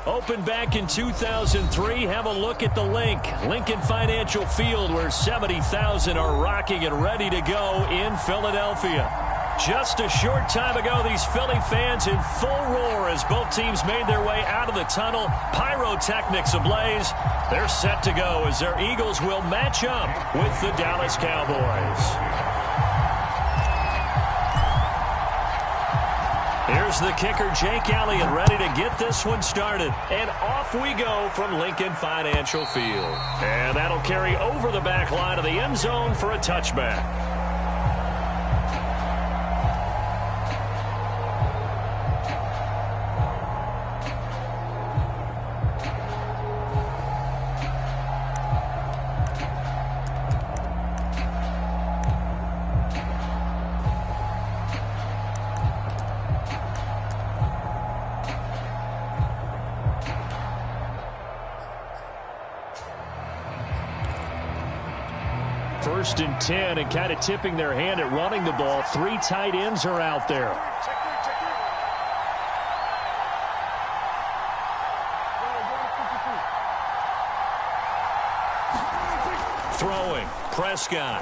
Opened back in 2003. Have a look at the link. Lincoln Financial Field, where 70,000 are rocking and ready to go in Philadelphia. Just a short time ago, these Philly fans in full roar as both teams made their way out of the tunnel. Pyrotechnics ablaze. They're set to go as their Eagles will match up with the Dallas Cowboys. Here's the kicker, Jake Elliott, ready to get this one started. And off we go from Lincoln Financial Field. And that'll carry over the back line of the end zone for a touchback. First and 10, and kind of tipping their hand at running the ball. 3 tight ends are out there. Throwing, Prescott.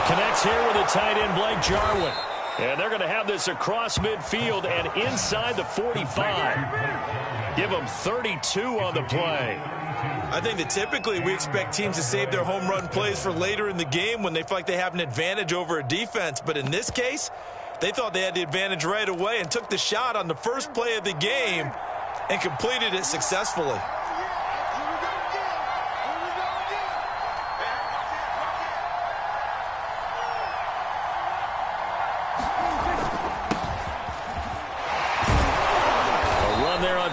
Connects here with a tight end, Blake Jarwin. And they're going to have this across midfield and inside the 45. Give them 32 on the play. I think that typically we expect teams to save their home run plays for later in the game when they feel like they have an advantage over a defense. But in this case, they thought they had the advantage right away and took the shot on the first play of the game and completed it successfully.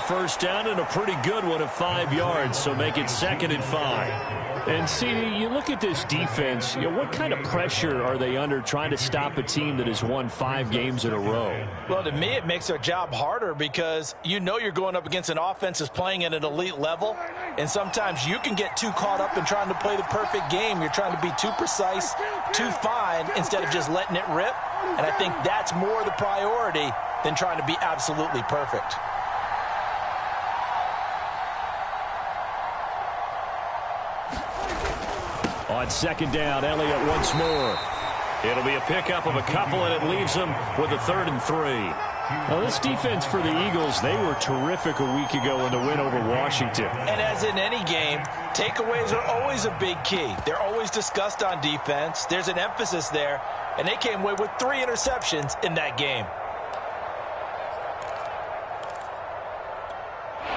First down and a pretty good one of 5 yards, so make it 2nd and 5. And see, you look at this defense, what kind of pressure are they under trying to stop a team that has won 5 games in a row? Well, to me, it makes their job harder because you know you're going up against an offense that's playing at an elite level, and sometimes you can get too caught up in trying to play the perfect game. You're trying to be too precise, too fine, instead of just letting it rip. And I think that's more the priority than trying to be absolutely perfect. On 2nd down, Elliott once more. It'll be a pickup of a couple, and it leaves them with a 3rd and 3. Now, this defense for the Eagles, they were terrific a week ago in the win over Washington. And as in any game, takeaways are always a big key. They're always discussed on defense. There's an emphasis there, and they came away with 3 interceptions in that game.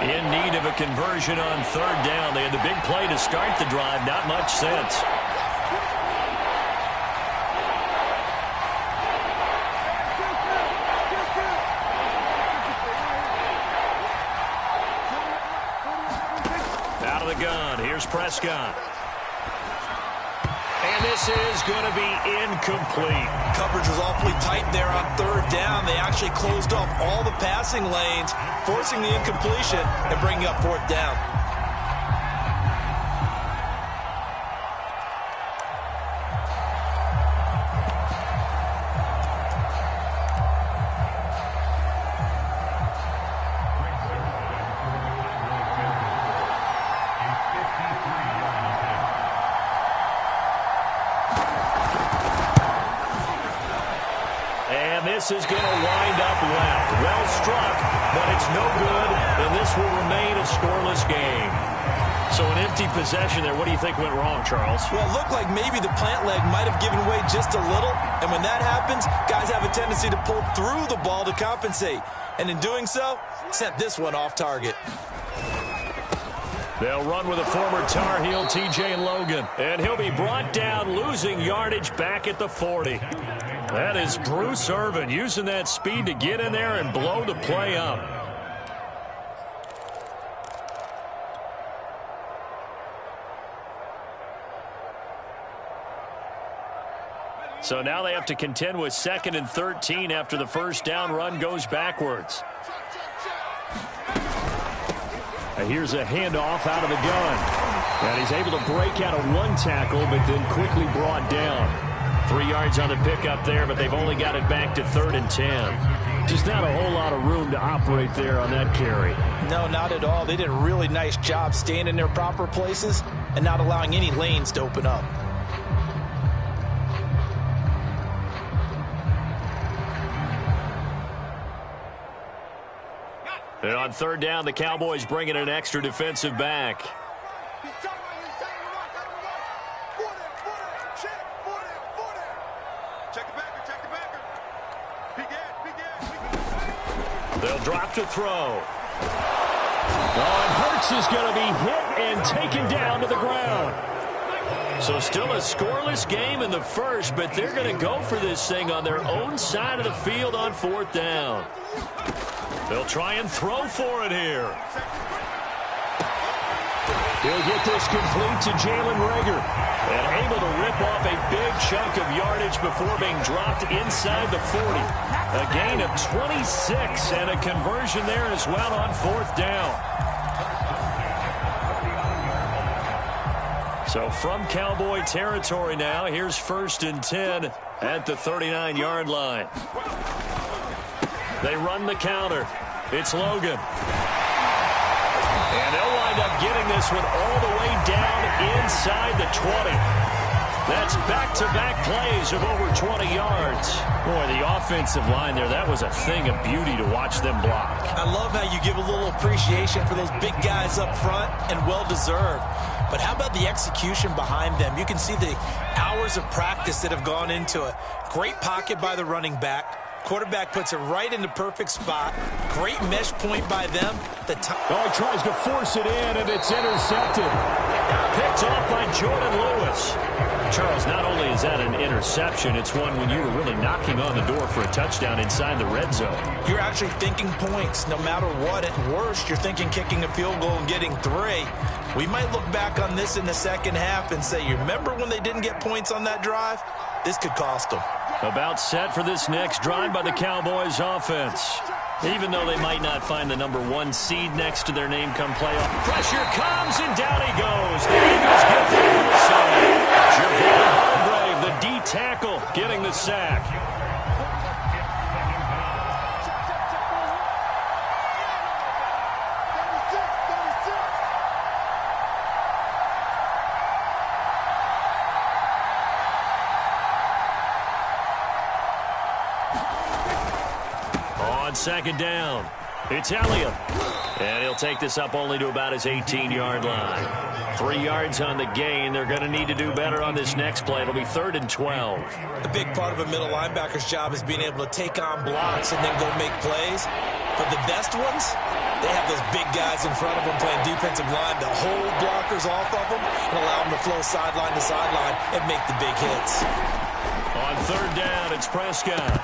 In need of a conversion on 3rd down. They had the big play to start the drive. Not much sense. Out of the gun. Here's Prescott. And this is going to be incomplete. Coverage was awfully tight there on 3rd down. They actually closed off all the passing lanes, forcing the incompletion and bringing up 4th down. This is going to wind up left. Well struck, but it's no good, and this will remain a scoreless game. So an empty possession there. What do you think went wrong, Charles? Well, it looked like maybe the plant leg might have given way just a little, and when that happens, guys have a tendency to pull through the ball to compensate. And in doing so, sent this one off target. They'll run with a former Tar Heel, T.J. Logan, and he'll be brought down, losing yardage back at the 40. That is Bruce Irvin using that speed to get in there and blow the play up. So now they have to contend with 2nd and 13 after the first down run goes backwards. And here's a handoff out of the gun. And he's able to break out of 1 tackle, but then quickly brought down. 3 yards on the pickup there, but they've only got it back to 3rd and 10. Just not a whole lot of room to operate there on that carry. No, not at all. They did a really nice job staying in their proper places and not allowing any lanes to open up. And on third down, the Cowboys bring in an extra defensive back. They'll drop to throw. Oh, and Hurts is going to be hit and taken down to the ground. So still a scoreless game in the first, but they're going to go for this thing on their own side of the field on fourth down. They'll try and throw for it here. He'll get this complete to Jalen Reagor. And able to rip off a big chunk of yardage before being dropped inside the 40. A gain of 26 and a conversion there as well on fourth down. So from Cowboy territory now, here's 1st and 10 at the 39-yard line. They run the counter. It's Logan. And they'll wind up getting this one all the way down inside the 20. That's back-to-back plays of over 20 yards. Boy, the offensive line there, that was a thing of beauty to watch them block. I love how you give a little appreciation for those big guys up front, and well-deserved. But how about the execution behind them? You can see the hours of practice that have gone into it. Great pocket by the running back. Quarterback puts it right in the perfect spot. Great mesh point by them. He tries to force it in, and it's intercepted. Picked off by Jordan Lewis. Charles, not only is that an interception, it's one when you were really knocking on the door for a touchdown inside the red zone. You're actually thinking points no matter what. At worst, you're thinking kicking a field goal and getting 3. We might look back on this in the second half and say, you remember when they didn't get points on that drive? This could cost them. About set for this next drive by the Cowboys offense. Even though they might not find the number 1 seed next to their name come playoff. Pressure comes, and down he goes. The Eagles get there for the side. Javon Hargrave, the D tackle, getting the sack. On second down, it's Elliott. And he'll take this up only to about his 18-yard line. 3 yards on the gain. They're going to need to do better on this next play. It'll be 3rd and 12. A big part of a middle linebacker's job is being able to take on blocks and then go make plays. But the best ones, they have those big guys in front of them playing defensive line to hold blockers off of them and allow them to flow sideline to sideline and make the big hits. On third down, it's Prescott.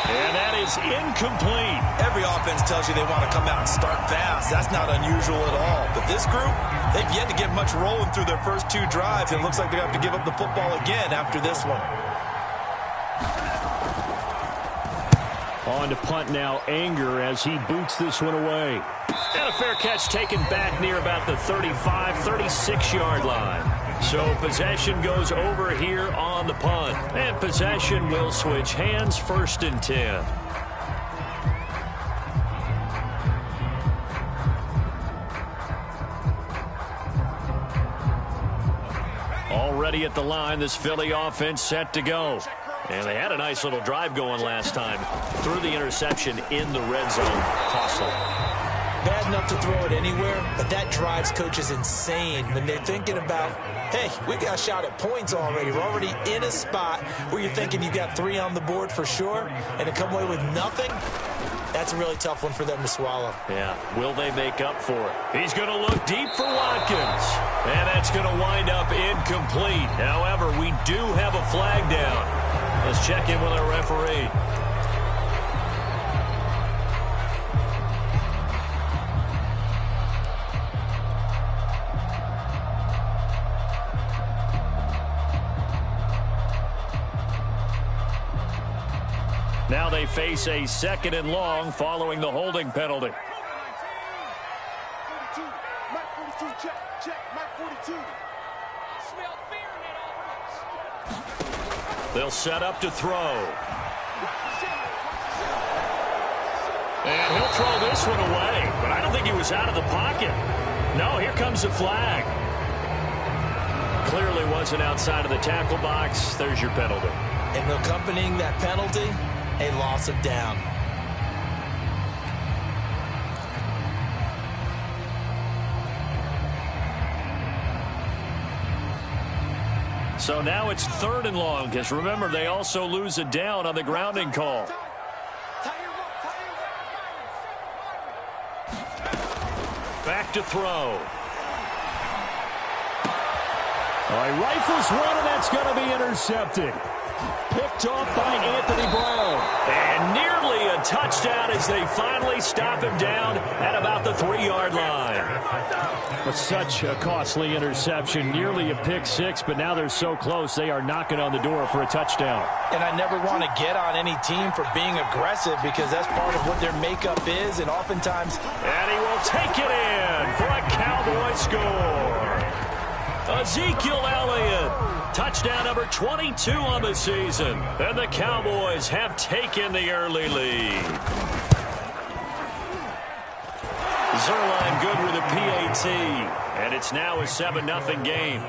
And that is incomplete. Every offense tells you they want to come out and start fast. That's not unusual at all. But this group, they've yet to get much rolling through their first 2 drives. It looks like they're going to have to give up the football again after this one. On to punt now, Anger, as he boots this one away. And a fair catch taken back near about the 35, 36-yard line. So possession goes over here on the punt. And possession will switch hands, 1st and 10. Already at the line, this Philly offense set to go. And they had a nice little drive going last time. Threw the interception in the red zone. Costly. Bad enough to throw it anywhere, but that drives coaches insane when they're thinking about, hey, we got a shot at points already. We're already in a spot where you're thinking you got 3 on the board for sure, and to come away with nothing, that's a really tough one for them to swallow. Yeah, will they make up for it? He's going to look deep for Watkins, and that's going to wind up incomplete. However, we do have a flag down. Let's check in with our referee. Now they face a 2nd and long following the holding penalty. They'll set up to throw. And he'll throw this one away, but I don't think he was out of the pocket. No, here comes the flag. Clearly wasn't outside of the tackle box. There's your penalty. And accompanying that penalty, a loss of down. So now it's 3rd and long, because remember, they also lose a down on the grounding call. Back to throw. All right, rifles one, and that's going to be intercepted. Picked off by Anthony Brown. And nearly a touchdown as they finally stop him down at about the 3-yard line. But such a costly interception, nearly a pick six, but now they're so close they are knocking on the door for a touchdown. And I never want to get on any team for being aggressive because that's part of what their makeup is, and oftentimes... And he will take it in for a Cowboy score. Ezekiel Elliott, touchdown number 22 on the season. And the Cowboys have taken the early lead. Zerline good with a PAT, and it's now a 7-0 game.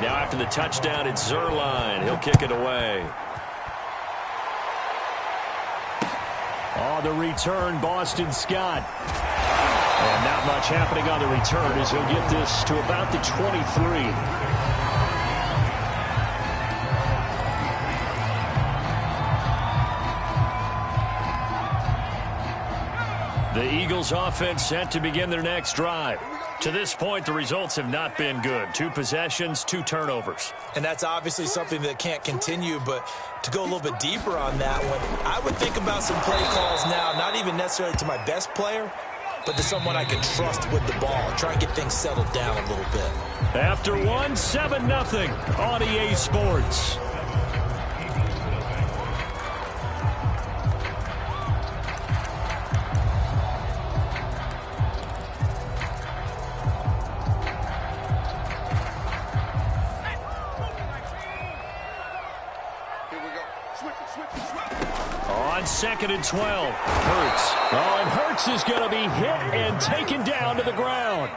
Now after the touchdown, it's Zerline. He'll kick it away. On the return, Boston Scott. And not much happening on the return as he'll get this to about the 23. The Eagles offense set to begin their next drive. To this point, the results have not been good. 2 possessions, 2 turnovers. And that's obviously something that can't continue, but to go a little bit deeper on that one, I would think about some play calls now, not even necessarily to my best player, but to someone I can trust with the ball. Try and get things settled down a little bit. After 1, 7-0 on EA Sports. On 2nd and 12, Hurts. Oh, and Hurts is going to be hit and taken down to the ground.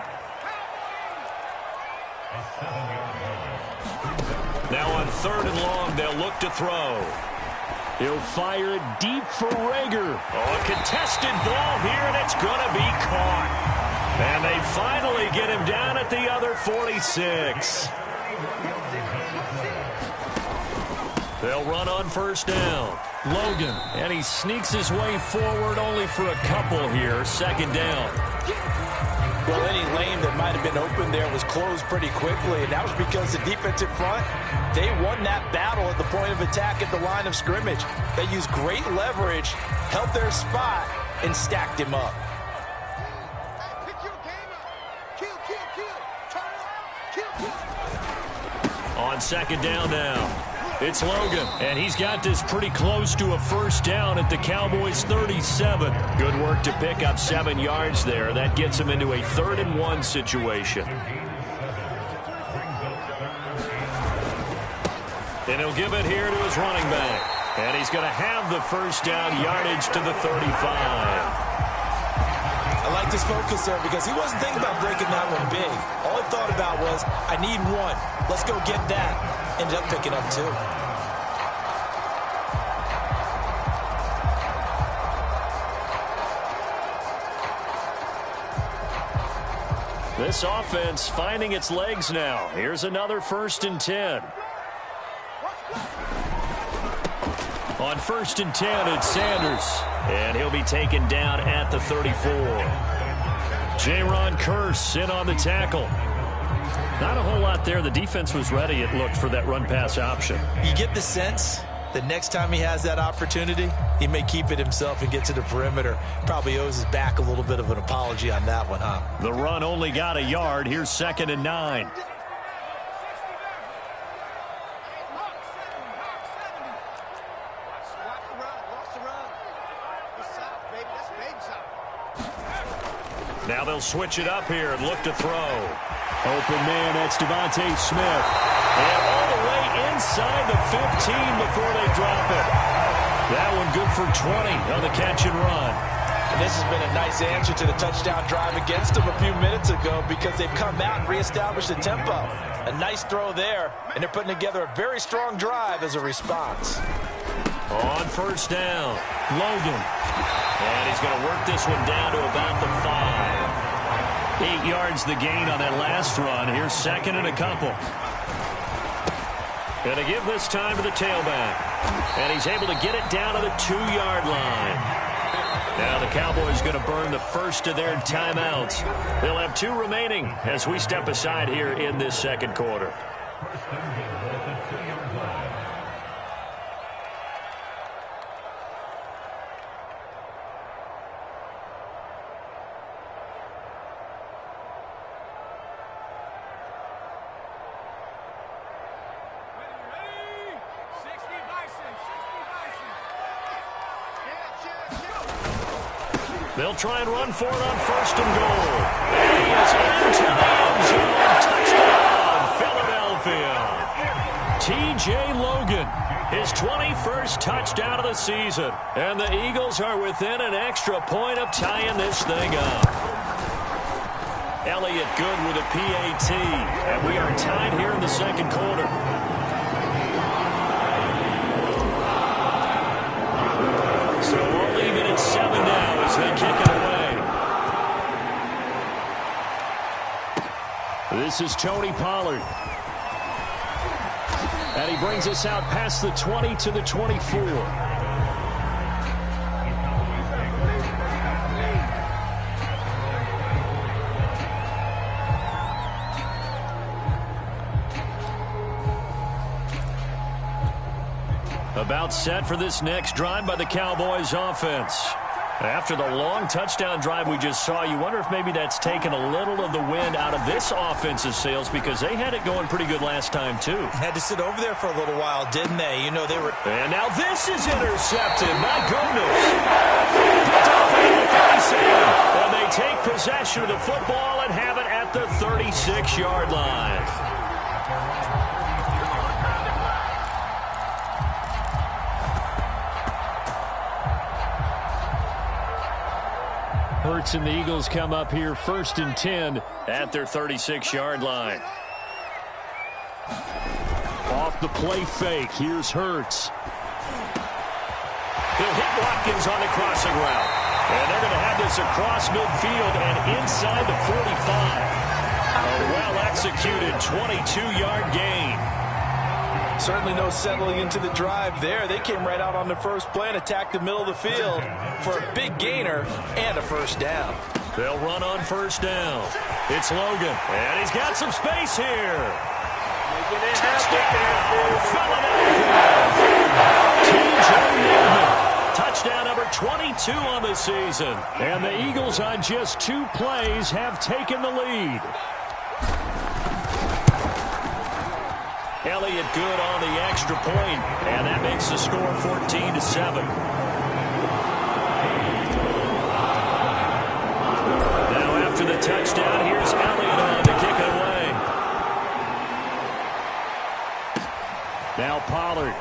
Now on 3rd and long, they'll look to throw. He'll fire it deep for Rager. Oh, a contested ball here, and it's going to be caught. And they finally get him down at the other 46. They'll run on 1st down. Logan, and he sneaks his way forward only for a couple here. 2nd down. Well, any lane that might have been open there was closed pretty quickly, and that was because the defensive front, they won that battle at the point of attack at the line of scrimmage. They used great leverage, held their spot, and stacked him up. On 2nd down now. It's Logan, and he's got this pretty close to a 1st down at the Cowboys' 37. Good work to pick up 7 yards there. That gets him into a 3rd and 1 situation. And he'll give it here to his running back. And he's going to have the 1st down yardage to the 35. I like this focus there because he wasn't thinking about breaking that one big. All he thought about was, I need 1. Let's go get that. Ended up picking up 2. This offense finding its legs now. Here's another 1st and 10. On 1st and 10, it's Sanders. And he'll be taken down at the 34. Jaron Kearse in on the tackle. Not a whole lot there. The defense was ready, it looked, for that run-pass option. You get the sense that next time he has that opportunity, he may keep it himself and get to the perimeter. Probably owes his back a little bit of an apology on that one, huh? The run only got a yard. Here's 2nd and 9. Now they'll switch it up here and look to throw. Open man, that's Devontae Smith. And all the way inside the 15 before they drop it. That one good for 20 on the catch and run. And this has been a nice answer to the touchdown drive against them a few minutes ago because they've come out and reestablished the tempo. A nice throw there, and they're putting together a very strong drive as a response. On first down, Logan. And he's going to work this one down to about the 5. 8 yards the gain on that last run. Here's second and a couple. Going to give this time to the tailback. And he's able to get it down to the 2-yard line. Now the Cowboys going to burn the first of their timeouts. They'll have 2 remaining as we step aside here in this second quarter. They'll try and run for it on first and goal. And he is into the end zone. Touchdown, Philadelphia. T.J. Logan, his 21st touchdown of the season. And the Eagles are within an extra point of tying this thing up. Elliott good with a PAT. And we are tied here in the second quarter. So we'll leave it at 7 now as they kick it away. This is Tony Pollard. And he brings us out past the 20 to the 24. About set for this next drive by the Cowboys offense. After the long touchdown drive we just saw, you wonder if maybe that's taken a little of the wind out of this offense's sails because they had it going pretty good last time, too. Had to sit over there for a little while, didn't they? You know, they were... And now this is intercepted. My goodness. It's off at the 37. And they take possession of the football and have it at the 36-yard line. Hurts and the Eagles come up here first and 10 at their 36-yard line. Off the play fake. Here's Hurts. He'll hit Watkins on the crossing route. And they're going to have this across midfield and inside the 45. A well-executed 22-yard gain. Certainly no settling into the drive there. They came right out on the first play and attacked the middle of the field for a big gainer and a first down. They'll run on first down. It's Logan, and he's got some space here. Touchdown, Philadelphia. T.J. Logan, touchdown number 22 on the season. And the Eagles on just 2 plays have taken the lead. Elliott good on the extra point, and that makes the score 14-7. Now after the touchdown, here's Elliott on to kick it away. Now Pollard.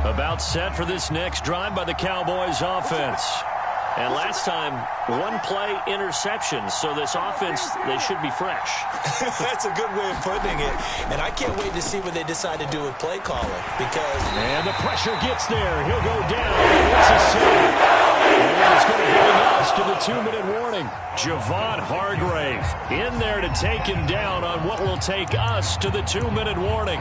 About set for this next drive by the Cowboys offense. And last time, 1-play interception. So this offense, they should be fresh. That's a good way of putting it. And I can't wait to see what they decide to do with play calling. Because... And the pressure gets there. He'll go down. It's a save. And it's going to bring us to the 2-minute warning. Javon Hargrave in there to take him down on what will take us to the 2-minute warning.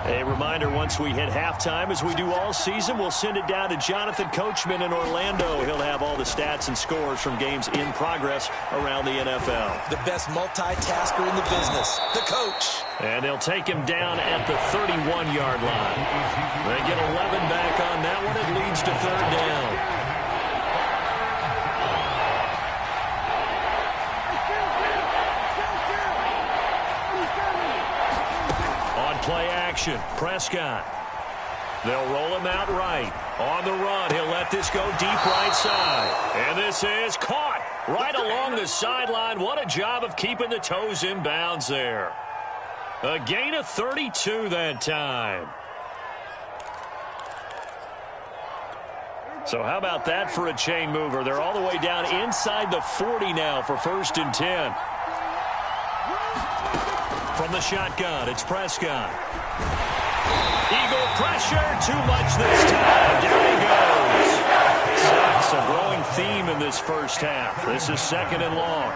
A reminder, once we hit halftime, as we do all season, we'll send it down to Jonathan Coachman in Orlando. He'll have all the stats and scores from games in progress around the NFL. The best multitasker in the business, the coach. And they'll take him down at the 31-yard line. They get 11 back on that one. It leads to 3rd down. action. Prescott. They'll roll him out right. On the run, he'll let this go deep right side. And this is caught right along the sideline. What a job of keeping the toes in bounds there. A gain of 32 that time. So how about that for a chain mover? They're all the way down inside the 40 now for 1st and 10. From the shotgun, it's Prescott. Eagle pressure, too much this time. Down he goes. Sacks, a growing theme in this first half. This is 2nd and long.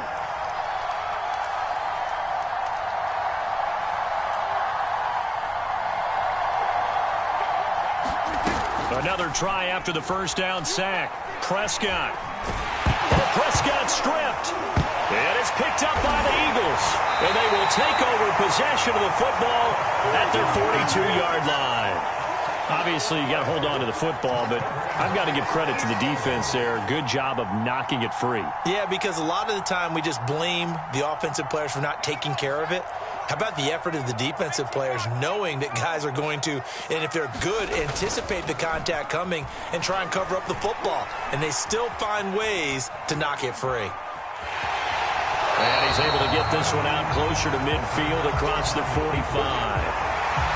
Another try after the first down sack. Prescott. Oh, Prescott stripped. And it's picked up by the Eagles. And they will take over possession of the football at their 42-yard line. Obviously, you got to hold on to the football, but I've got to give credit to the defense there. Good job of knocking it free. Yeah, because a lot of the time we just blame the offensive players for not taking care of it. How about the effort of the defensive players knowing that guys are going to, and if they're good, anticipate the contact coming and try and cover up the football. And they still find ways to knock it free. And he's able to get this one out closer to midfield across the 45.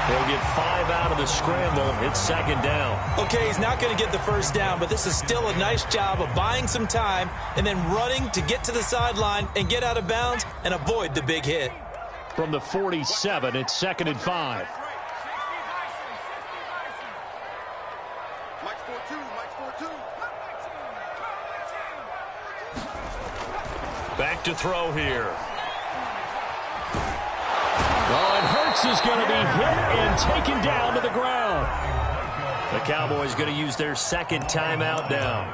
He'll get 5 out of the scramble. It's 2nd down. Okay, he's not going to get the first down, but this is still a nice job of buying some time and then running to get to the sideline and get out of bounds and avoid the big hit. From the 47, it's 2nd and 5. Back to throw here. Oh, and Hurts is going to be hit and taken down to the ground. The Cowboys going to use their 2nd timeout now,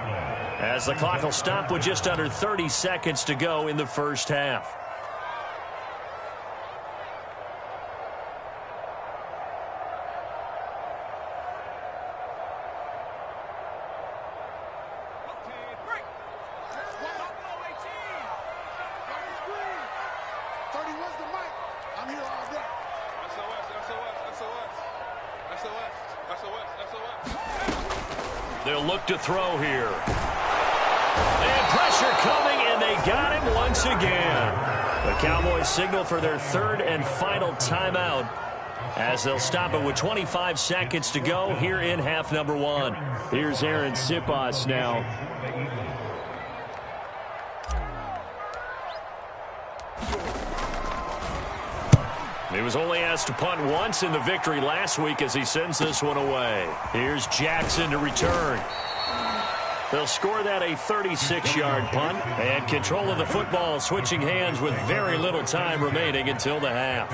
as the clock will stop with just under 30 seconds to go in the first half. They'll look to throw here. And pressure coming, and they got him once again. The Cowboys signal for their 3rd and final timeout, as they'll stop it with 25 seconds to go here in half number 1. Here's Aaron Sipas now. He was only asked to punt once in the victory last week as he sends this one away. Here's Jackson to return. They'll score that a 36-yard punt, and control of the football switching hands with very little time remaining until the half.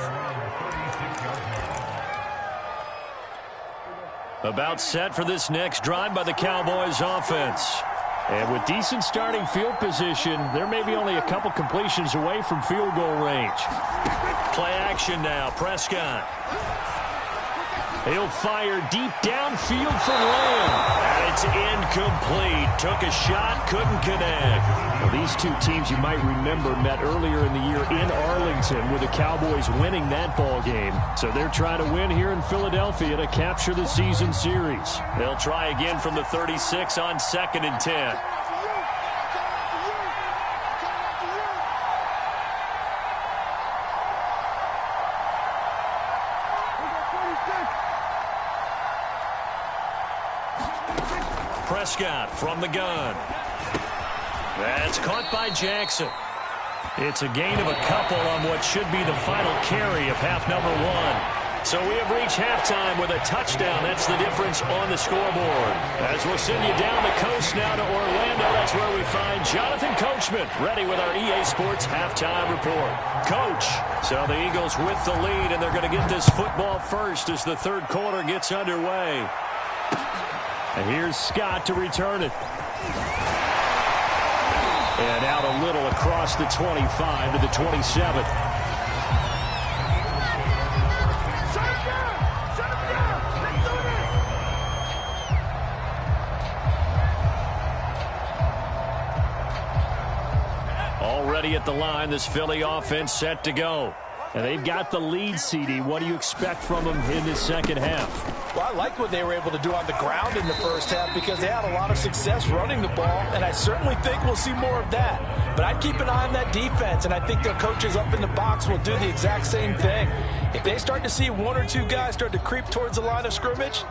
About set for this next drive by the Cowboys offense. And with decent starting field position, there may be only a couple completions away from field goal range. Play action now, Prescott. He'll fire deep downfield for Lamb. And it's incomplete. Took a shot, couldn't connect. Well, these two teams you might remember met earlier in the year in Arlington, with the Cowboys winning that ball game. So they're trying to win here in Philadelphia to capture the season series. They'll try again from the 36 on 2nd and 10. Prescott from the gun. That's caught by Jackson. It's a gain of a couple on what should be the final carry of half number 1. So we have reached halftime with a touchdown. That's the difference on the scoreboard. As we'll send you down the coast now to Orlando, that's where we find Jonathan Coachman, ready with our EA Sports halftime report. Coach, so the Eagles with the lead, and they're going to get this football first as the 3rd quarter gets underway. And here's Scott to return it. And out a little across the 25 to the 27. Already at the line, this Philly offense set to go. And they've got the lead, CD. What do you expect from them in this second half? Well, I like what they were able to do on the ground in the first half because they had a lot of success running the ball, and I certainly think we'll see more of that. But I'd keep an eye on that defense, and I think their coaches up in the box will do the exact same thing. If they start to see one or two guys start to creep towards the line of scrimmage,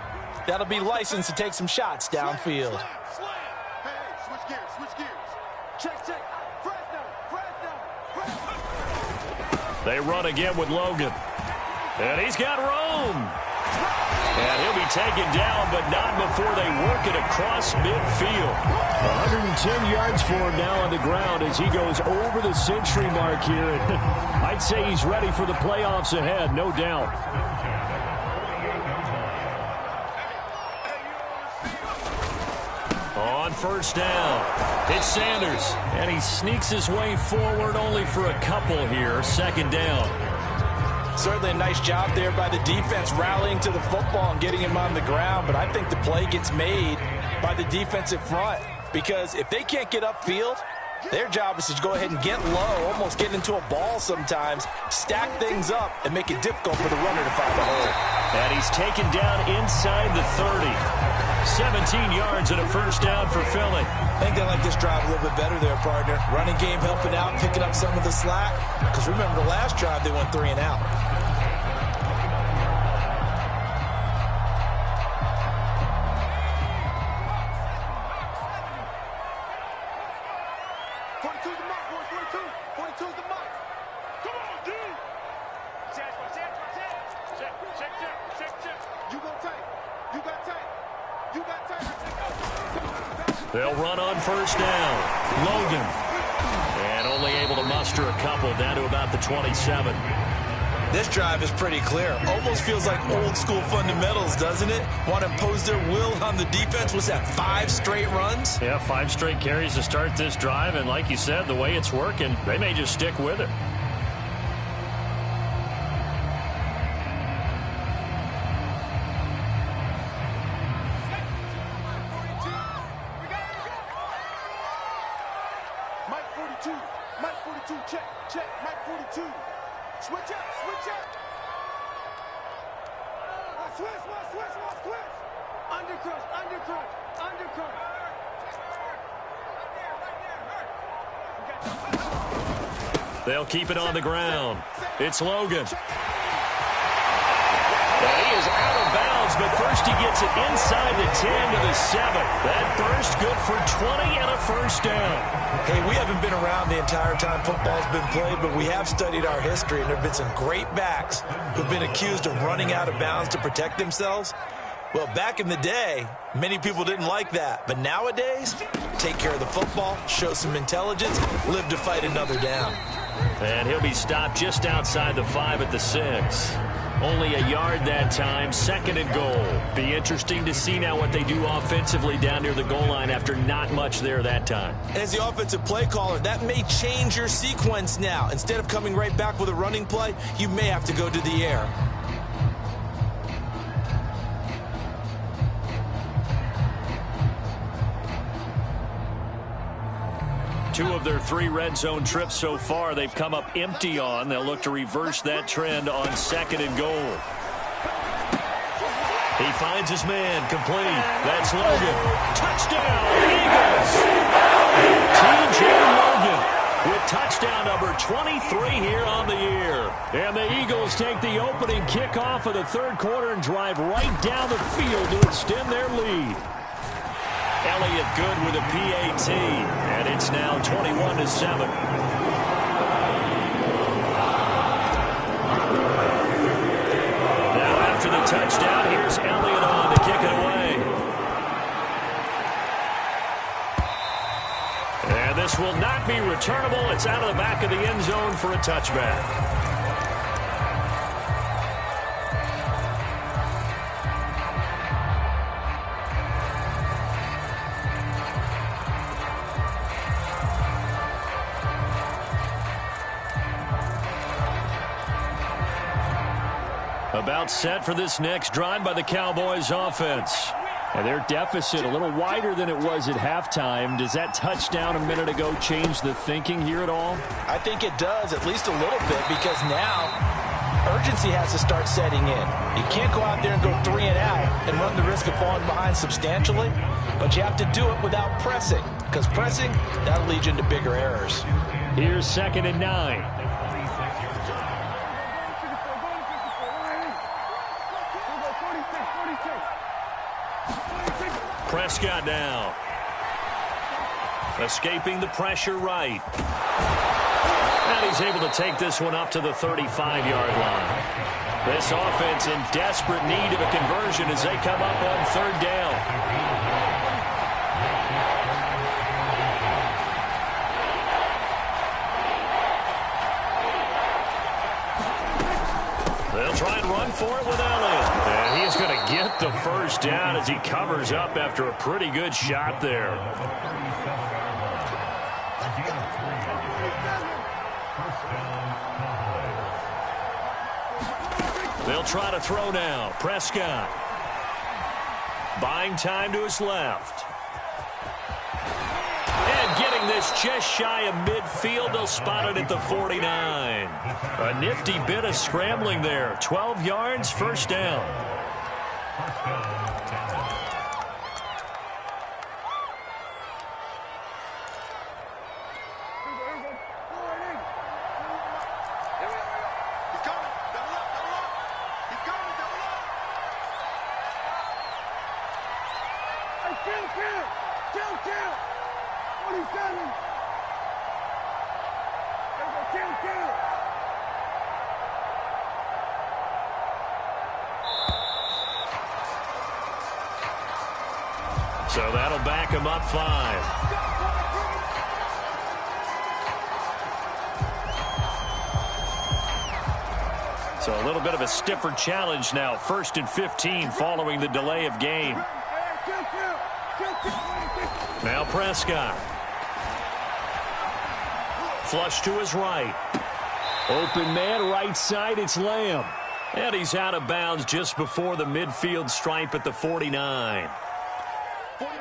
that'll be licensed to take some shots downfield. They run again with Logan. And he's got room. And he'll be taken down, but not before they work it across midfield. 110 yards for him now on the ground as he goes over the century mark here. I'd say he's ready for the playoffs ahead, no doubt. On first down, it's Sanders. And he sneaks his way forward only for a couple here. Second down. Certainly a nice job there by the defense rallying to the football and getting him on the ground. But I think the play gets made by the defensive front because if they can't get upfield, their job is to go ahead and get low, almost get into a ball sometimes, stack things up, and make it difficult for the runner to find the hole. And he's taken down inside the 30. 17 yards and a first down for Philly. I think they like this drive a little bit better there, partner. Running game helping out, picking up some of the slack. Because remember, the last drive, they went 3 and out. They'll run on first down. Logan. And only able to muster a couple down to about the 27. This drive is pretty clear. Almost feels like old school fundamentals, doesn't it? Want to impose their will on the defense. What's that, 5 straight runs? Yeah, 5 straight carries to start this drive. And like you said, the way it's working, they may just stick with it. They'll keep it on the ground. It's Logan. And he is out of bounds, but first he gets it inside the 10 to the 7. That burst good for 20 and a first down. Hey, we haven't been around the entire time football's been played, but we have studied our history, and there have been some great backs who've been accused of running out of bounds to protect themselves. Well, back in the day, many people didn't like that. But nowadays, take care of the football, show some intelligence, live to fight another down. And he'll be stopped just outside the 5 at the 6. Only a yard that time, 2nd and goal. Be interesting to see now what they do offensively down near the goal line after not much there that time. As the offensive play caller, that may change your sequence now. Instead of coming right back with a running play, you may have to go to the air. Two of their 3 red zone trips so far, they've come up empty on. They'll look to reverse that trend on 2nd and goal. He finds his man, complete. That's Logan. Touchdown, Eagles! T.J. Logan with touchdown number 23 here on the year. And the Eagles take the opening kickoff of the 3rd quarter and drive right down the field to extend their lead. Elliott good with a PAT, and it's now 21-7. Now after the touchdown, here's Elliott on to kick it away. And this will not be returnable. It's out of the back of the end zone for a touchback. About set for this next drive by the Cowboys offense. And their deficit a little wider than it was at halftime. Does that touchdown a minute ago change the thinking here at all? I think it does, at least a little bit, because now urgency has to start setting in. You can't go out there and go 3 and out and run the risk of falling behind substantially, but you have to do it without pressing, because pressing, that'll lead you into bigger errors. Here's 2nd and 9. Prescott now. Escaping the pressure right. And he's able to take this one up to the 35-yard line. This offense in desperate need of a conversion as they come up on 3rd down. They'll try and run for it with Elliott. And he is going to get the 1st down as he covers up after a pretty good shot there. They'll try to throw now. Prescott. Buying time to his left. And getting this just shy of midfield. They'll spot it at the 49. A nifty bit of scrambling there. 12 yards, 1st down. So that'll back him up 5. So a little bit of a stiffer challenge now. 1st and 15 following the delay of game. Now Prescott. Flush to his right. Open man, right side, it's Lamb. And he's out of bounds just before the midfield stripe at the 49.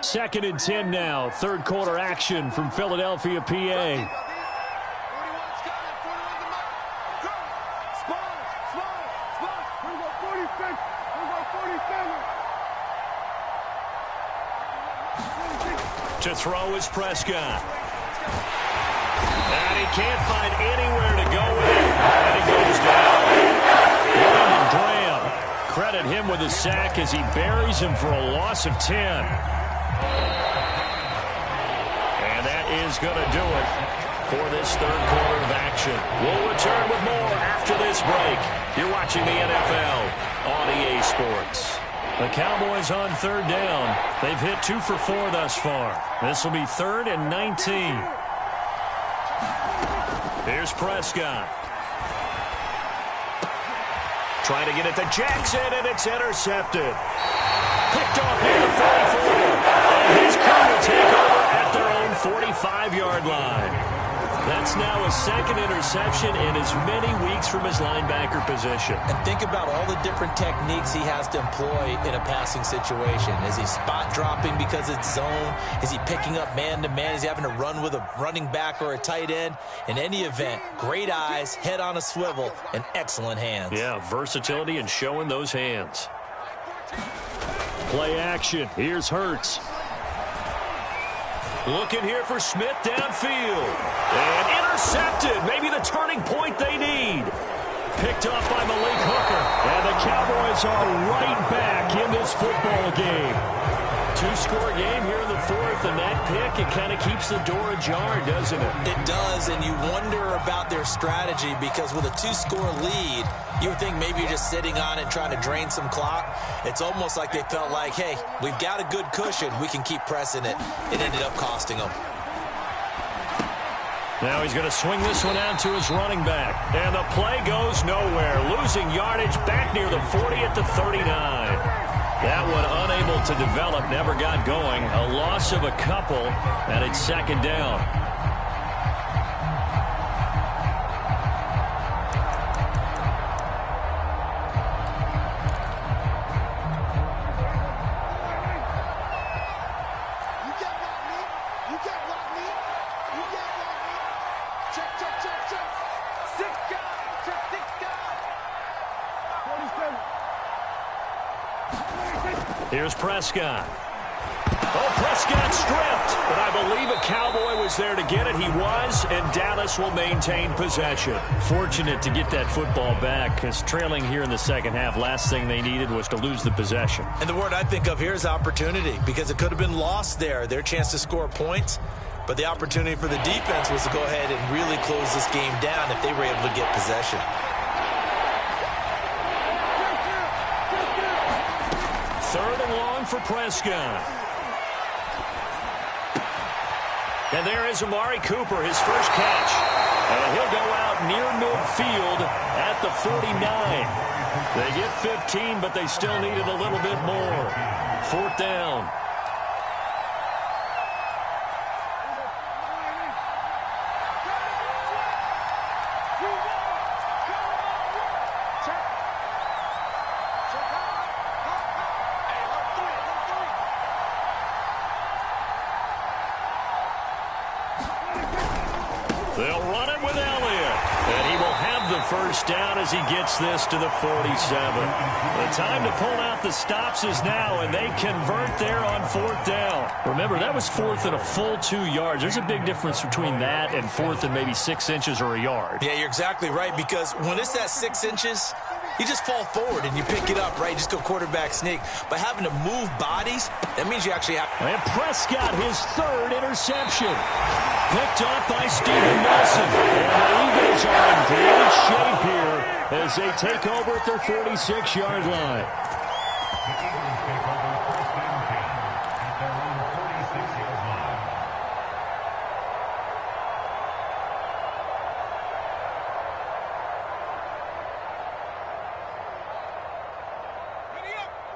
2nd and 10 now. 3rd quarter action from Philadelphia, PA. To throw is Prescott. And he can't find anywhere to go with it. And he goes down. Brandon Graham. Credit him with a sack as he buries him for a loss of 10. And that is going to do it for this 3rd quarter of action. We'll return with more after this break. You're watching the NFL on EA Sports. The Cowboys on 3rd down. They've hit 2 for 4 thus far. This will be 3rd and 19. Here's Prescott. Trying to get it to Jackson, and it's intercepted. Picked off near the 44. And his crew will take over at their own 45-yard line. That's now a 2nd interception in as many weeks from his linebacker position. And think about all the different techniques he has to employ in a passing situation. Is he spot dropping because it's zone? Is he picking up man-to-man? Is he having to run with a running back or a tight end? In any event, great eyes, head on a swivel, and excellent hands. Yeah, versatility and showing those hands. Play action. Here's Hurts. Looking here for Smith downfield. And intercepted. Maybe the turning point they need. Picked off by Malik Hooker. And the Cowboys are right back in this football game. 2-score game here in the 4th, and that pick, it kind of keeps the door ajar, doesn't it? It does, and you wonder about their strategy because with a 2-score lead, you would think maybe you're just sitting on it trying to drain some clock. It's almost like they felt like, hey, we've got a good cushion. We can keep pressing it. It ended up costing them. Now he's going to swing this one out to his running back. And the play goes nowhere. Losing yardage back near the 40 at the 39. That one unable to develop, never got going. A loss of a couple, and it's 2nd down. Here's Prescott. Oh, Prescott stripped, but I believe a Cowboy was there to get it. He was, and Dallas will maintain possession. Fortunate to get that football back, because trailing here in the second half, last thing they needed was to lose the possession. And the word I think of here is opportunity, because it could have been lost there, their chance to score points. But the opportunity for the defense was to go ahead and really close this game down if they were able to get possession. Third and long for Prescott. And there is Amari Cooper, his first catch. And he'll go out near midfield at the 49. They get 15, but they still needed a little bit more. Fourth down. They'll run it with Elliott, and he will have the first down as he gets this to the 47. The time to pull out the stops is now, and they convert there on fourth down. Remember, that was fourth and a full 2 yards. There's a big difference between that and fourth and maybe 6 inches or a yard. Yeah, you're exactly right, because when it's that 6 inches, you just fall forward and you pick it up, right? Just go quarterback sneak. But having to move bodies, that means you actually have... And Prescott, his third interception. Picked up by Steven Nelson. And the Eagles are in great shape here as they take over at their 46-yard line.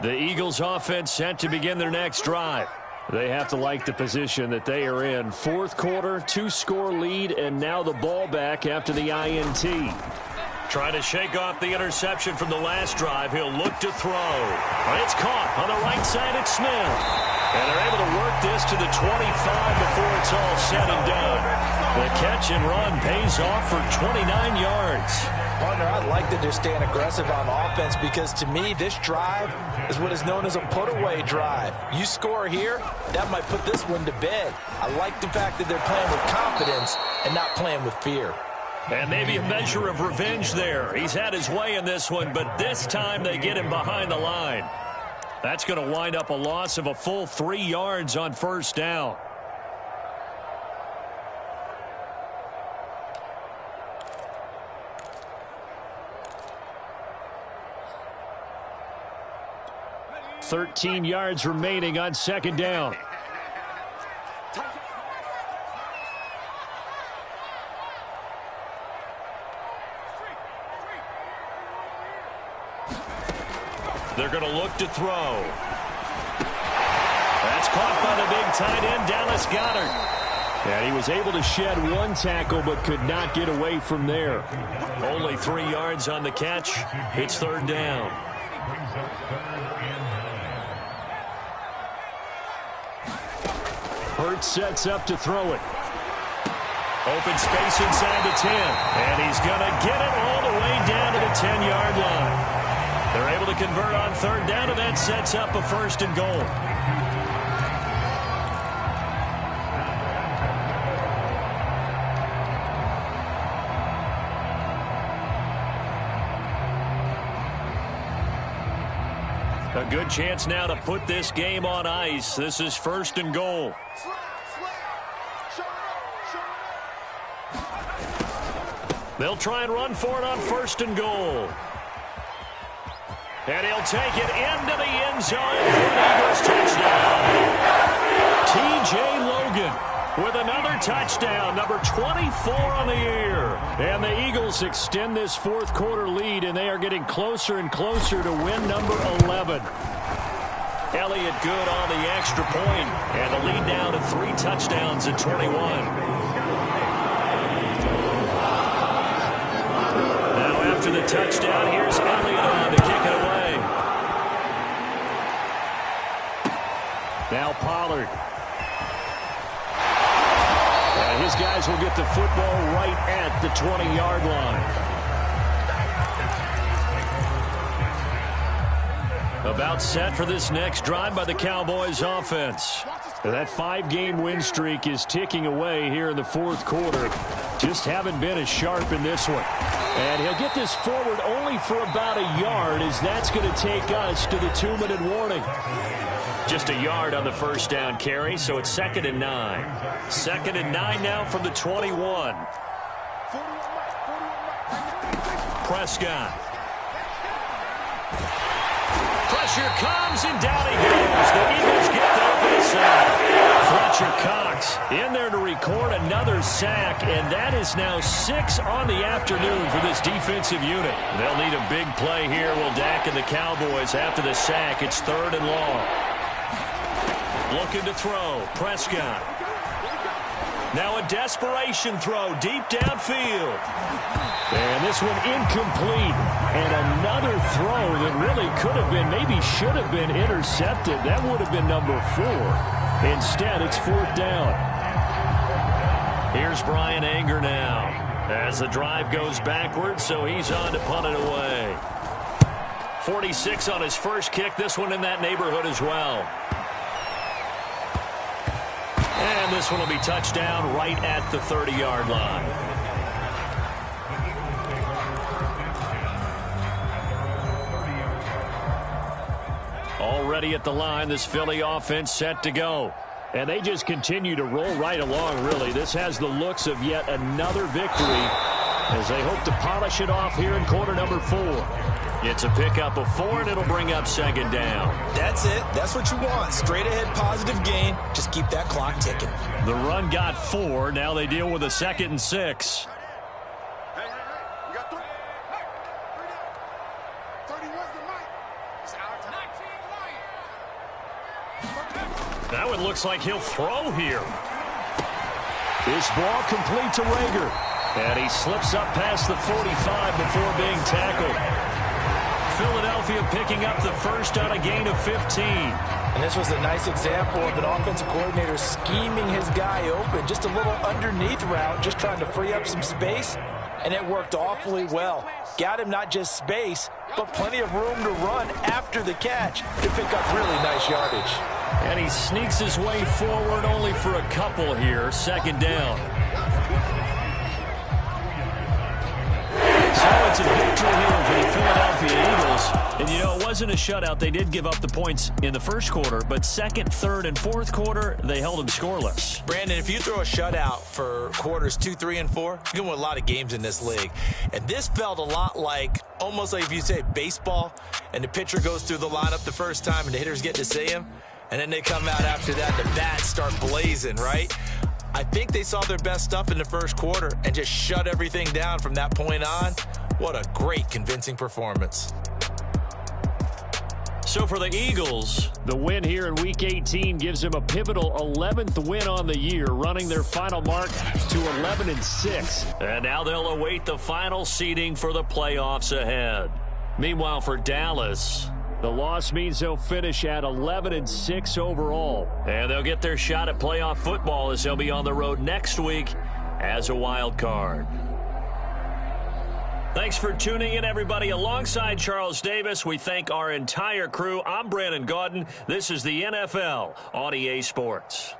The Eagles offense set to begin their next drive. They have to like the position that they are in. Fourth quarter, 2-score lead, and now the ball back after the INT. Trying to shake off the interception from the last drive. He'll look to throw. It's caught on the right side. It's Smith. And they're able to work this to the 25 before it's all said and done. The catch and run pays off for 29 yards. Partner, I like that they're staying aggressive on offense, because to me, this drive is what is known as a put-away drive. You score here, that might put this one to bed. I like the fact that they're playing with confidence and not playing with fear. And maybe a measure of revenge there. He's had his way in this one, but this time they get him behind the line. That's going to wind up a loss of a full 3 yards on first down. $13 yards remaining on second down. They're going to look to throw. That's caught by the big tight end, Dallas Goedert. And he was able to shed one tackle but could not get away from there. Only 3 yards on the catch. It's third down. Hurts sets up to throw it. Open space inside the 10. And he's going to get it all the way down to the 10-yard line. They're able to convert on third down, and that sets up a first and goal. A good chance now to put this game on ice. This is first and goal. They'll try and run for it on first and goal. And he'll take it into the end zone for an Eagles touchdown. T.J. Logan with another touchdown, number 24 on the year. And the Eagles extend this fourth quarter lead, and they are getting closer and closer to win number 11. Elliott good on the extra point, and the lead now to 3 touchdowns at 21. Now after the touchdown, here's Elliott on to kick it away. Now Pollard. And his guys will get the football right at the 20-yard line. About set for this next drive by the Cowboys offense. That 5-game win streak is ticking away here in the fourth quarter. Just haven't been as sharp in this one. And he'll get this forward only for about a yard, as that's going to take us to the 2-minute warning. Just a yard on the first down carry, so it's 2nd and 9. 2nd and 9 now from the 21. Prescott. Pressure comes, and down he goes. The Eagles get there for the sack. Fletcher Cox in there to record another sack, and that is now 6 on the afternoon for this defensive unit. They'll need a big play here, will Dak and the Cowboys. After the sack, it's 3rd and long. Looking to throw. Prescott. Now a desperation throw deep downfield. And this one incomplete. And another throw that really could have been, maybe should have been intercepted. That would have been number 4. Instead, it's 4th down. Here's Brian Anger now as the drive goes backwards, so he's on to punt it away. 46 on his first kick. This one in that neighborhood as well. And this one will be touchdown right at the 30-yard line. Already at the line, this Philly offense set to go. And they just continue to roll right along, really. This has the looks of yet another victory as they hope to polish it off here in quarter number 4. It's a pickup of 4, and it'll bring up 2nd down. That's it. That's what you want. Straight ahead positive gain. Just keep that clock ticking. The run got 4. Now they deal with a 2nd and 6. Now it looks like he'll throw here. This ball complete to Rager. And he slips up past the 45 before being tackled. Philadelphia picking up the first on a gain of 15. And this was a nice example of an offensive coordinator scheming his guy open. Just a little underneath route, just trying to free up some space. And it worked awfully well. Got him not just space, but plenty of room to run after the catch to pick up really nice yardage. And he sneaks his way forward only for a couple here. 2nd down. So it's a victory here for the Philadelphia Eagles. And, you know, it wasn't a shutout. They did give up the points in the first quarter, but 2nd, 3rd, and 4th quarter, they held them scoreless. Brandon, if you throw a shutout for quarters 2, 3, and 4, you're going to win a lot of games in this league. And this felt a lot like, almost like if you say baseball, and the pitcher goes through the lineup the first time and the hitters get to see him, and then they come out after that, the bats start blazing, right? I think they saw their best stuff in the first quarter and just shut everything down from that point on. What a great, convincing performance. So for the Eagles, the win here in Week 18 gives them a pivotal 11th win on the year, running their final mark to 11-6. And now they'll await the final seeding for the playoffs ahead. Meanwhile, for Dallas, the loss means they'll finish at 11-6 overall. And they'll get their shot at playoff football as they'll be on the road next week as a wild card. Thanks for tuning in, everybody. Alongside Charles Davis, we thank our entire crew. I'm Brandon Gaudin. This is the NFL on EA Sports.